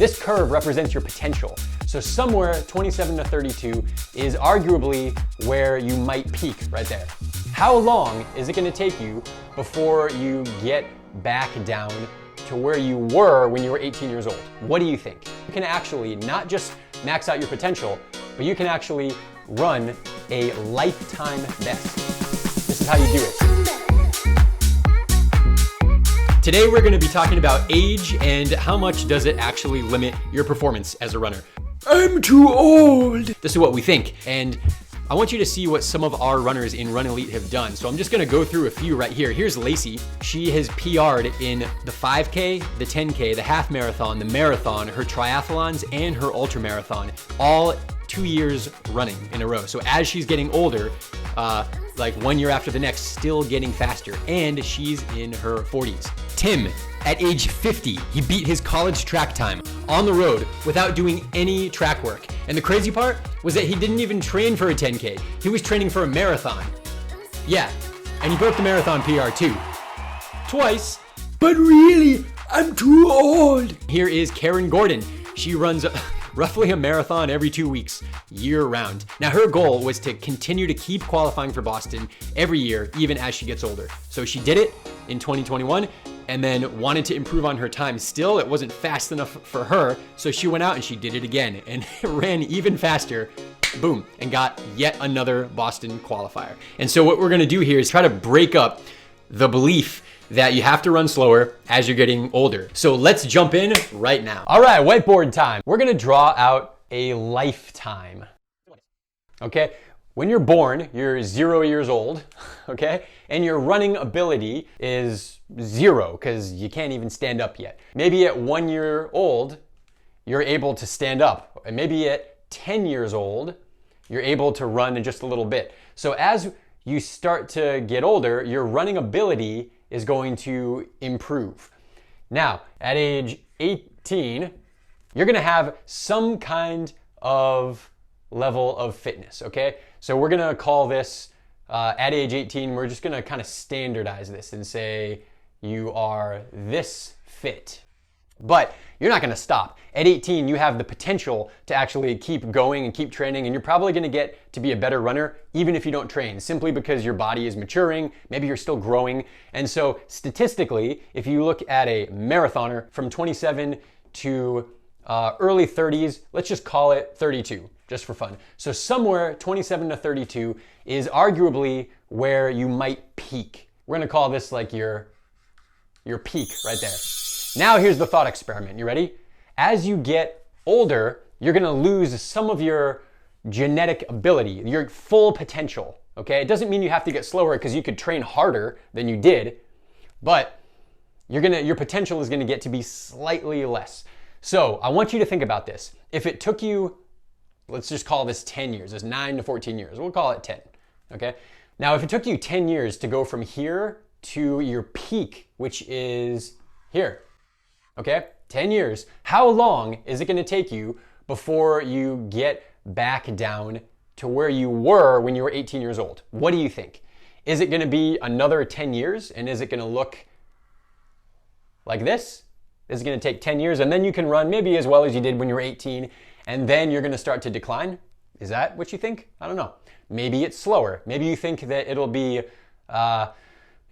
This curve represents your potential. So somewhere 27 to 32 is arguably where you might peak right there. How long is it gonna take you before you get back down to where you were when you were 18 years old? What do you think? You can actually not just max out your potential, but you can actually run a lifetime best. This is how you do it. Today we're going to be talking about age and how much does it actually limit your performance as a runner. I'm too old. This is what we think, and I want you to see what some of our runners in Run Elite have done. So I'm just gonna go through a few right here. Here's Lacey. She has PR'd in the 5K, the 10K, the half marathon, the marathon, her triathlons, and her ultra marathon, all 2 years running in a row. So as she's getting older, like 1 year after the next, still getting faster, and she's in her 40s. Tim, at age 50, he beat his college track time on the road without doing any track work. And the crazy part was that he didn't even train for a 10K. He was training for a marathon. Yeah, and he broke the marathon PR too. Twice. But really, I'm too old. Here is Karen Gordon. She runs roughly a marathon every 2 weeks, year round. Now her goal was to continue to keep qualifying for Boston every year, even as she gets older. So she did it in 2021 and then wanted to improve on her time. Still, it wasn't fast enough for her, so she went out and she did it again and ran even faster, boom, and got yet another Boston qualifier. And so what we're gonna do here is try to break up the belief that you have to run slower as you're getting older. So let's jump in right now. All right, whiteboard time. We're gonna draw out a lifetime, okay? When you're born, you're 0 years old, okay? And your running ability is 0 because you can't even stand up yet. Maybe at 1 year old, you're able to stand up. And maybe at 10 years old, you're able to run in just a little bit. So as you start to get older, your running ability is going to improve. Now, at age 18, you're gonna have some kind of level of fitness, okay? So we're gonna call this, at age 18, we're just gonna kind of standardize this and say you are this fit. But you're not gonna stop. At 18, you have the potential to actually keep going and keep training, and you're probably gonna get to be a better runner even if you don't train, simply because your body is maturing, maybe you're still growing. And so statistically, if you look at a marathoner from 27 to early 30s, let's just call it 32, just for fun. So somewhere 27 to 32 is arguably where you might peak. We're gonna call this like your peak right there. Now here's the thought experiment. You ready? As you get older, you're gonna lose some of your genetic ability, your full potential, okay? It doesn't mean you have to get slower because you could train harder than you did, but your potential is gonna get to be slightly less. So I want you to think about this. If it took you, let's just call this 10 years, it's 9 to 14 years, we'll call it 10, okay? Now if it took you 10 years to go from here to your peak, which is here, okay? 10 years. How long is it gonna take you before you get back down to where you were when you were 18 years old? What do you think? Is it gonna be another 10 years? And is it gonna look like this? Is it gonna take 10 years and then you can run maybe as well as you did when you were 18 and then you're gonna start to decline? Is that what you think? I don't know. Maybe it's slower. Maybe you think that it'll be,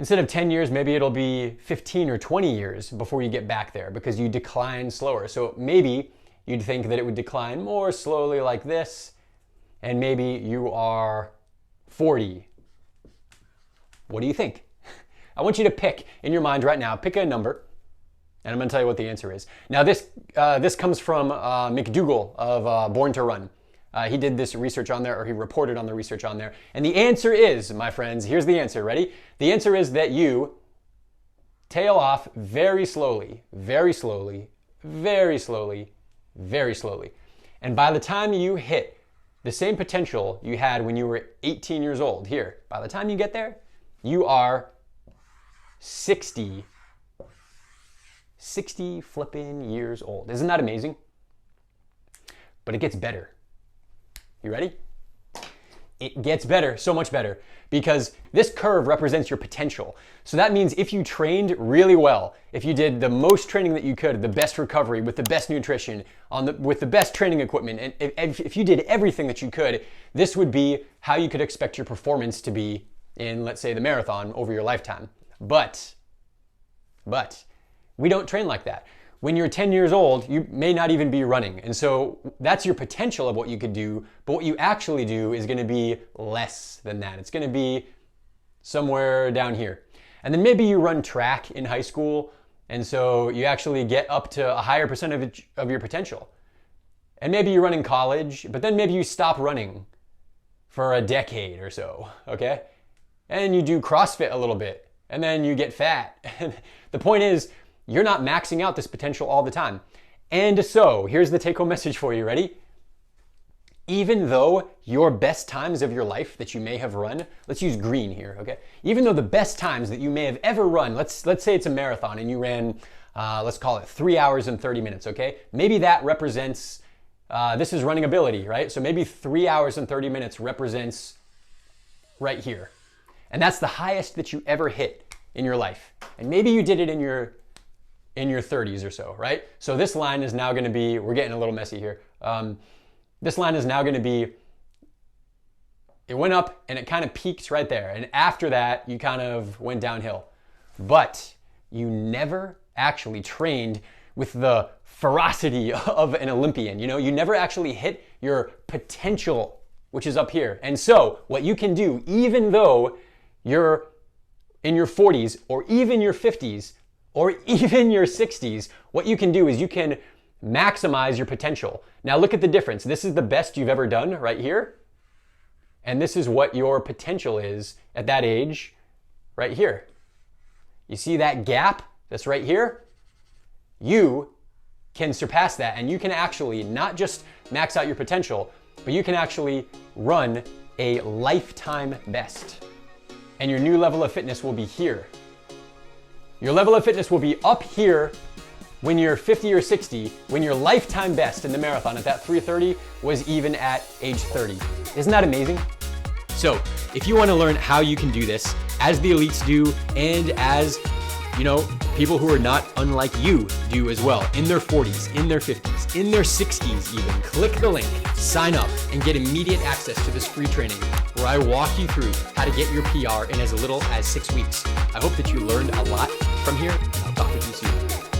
instead of 10 years, maybe it'll be 15 or 20 years before you get back there because you decline slower. So maybe you'd think that it would decline more slowly like this, and maybe you are 40. What do you think? I want you to pick in your mind right now, pick a number, and I'm gonna tell you what the answer is. Now this comes from McDougall of Born to Run. He did this research on there, or he reported on the research on there. And the answer is, my friends, here's the answer, ready? The answer is that you tail off very slowly, very slowly, very slowly, very slowly. And by the time you hit the same potential you had when you were 18 years old, here, by the time you get there, you are 60 flipping years old. Isn't that amazing? But it gets better. You ready? it gets better, so much better, because this curve represents your potential. So that means if you trained really well, if you did the most training that you could, the best recovery, with the best nutrition, with the best training equipment, and if you did everything that you could, this would be how you could expect your performance to be in, let's say, the marathon over your lifetime. But we don't train like that. When you're 10 years old, you may not even be running. And so that's your potential of what you could do, but what you actually do is gonna be less than that. It's gonna be somewhere down here. And then maybe you run track in high school, and so you actually get up to a higher percentage of your potential. And maybe you run in college, but then maybe you stop running for a decade or so, okay? And you do CrossFit a little bit, and then you get fat. The point is, you're not maxing out this potential all the time. And so, here's the take-home message for you, ready? Even though your best times of your life that you may have run, let's use green here, okay? Even though the best times that you may have ever run, let's say it's a marathon and you ran, let's call it 3 hours and 30 minutes, okay? Maybe that represents, this is running ability, right? So maybe 3 hours and 30 minutes represents right here. And that's the highest that you ever hit in your life. And maybe you did it in your 30s or so, right? So this line is now gonna be, we're getting a little messy here. This line is now gonna be, it went up and it kind of peaked right there. And after that, you kind of went downhill. But you never actually trained with the ferocity of an Olympian. You never actually hit your potential, which is up here. And so what you can do, even though you're in your 40s or even your 50s, or even your 60s, what you can do is you can maximize your potential. Now look at the difference. This is the best you've ever done right here. And this is what your potential is at that age right here. You see that gap that's right here? You can surpass that, and you can actually not just max out your potential, but you can actually run a lifetime best. And your new level of fitness will be here. Your level of fitness will be up here when you're 50 or 60, when your lifetime best in the marathon at that 3:30 was even at age 30. Isn't that amazing? So if you want to learn how you can do this as the elites do, and as people who are not unlike you do as well, in their 40s, in their 50s, in their 60s even, click the link, sign up, and get immediate access to this free training where I walk you through how to get your PR in as little as 6 weeks. I hope that you learned a lot from here, and I'll talk with you soon.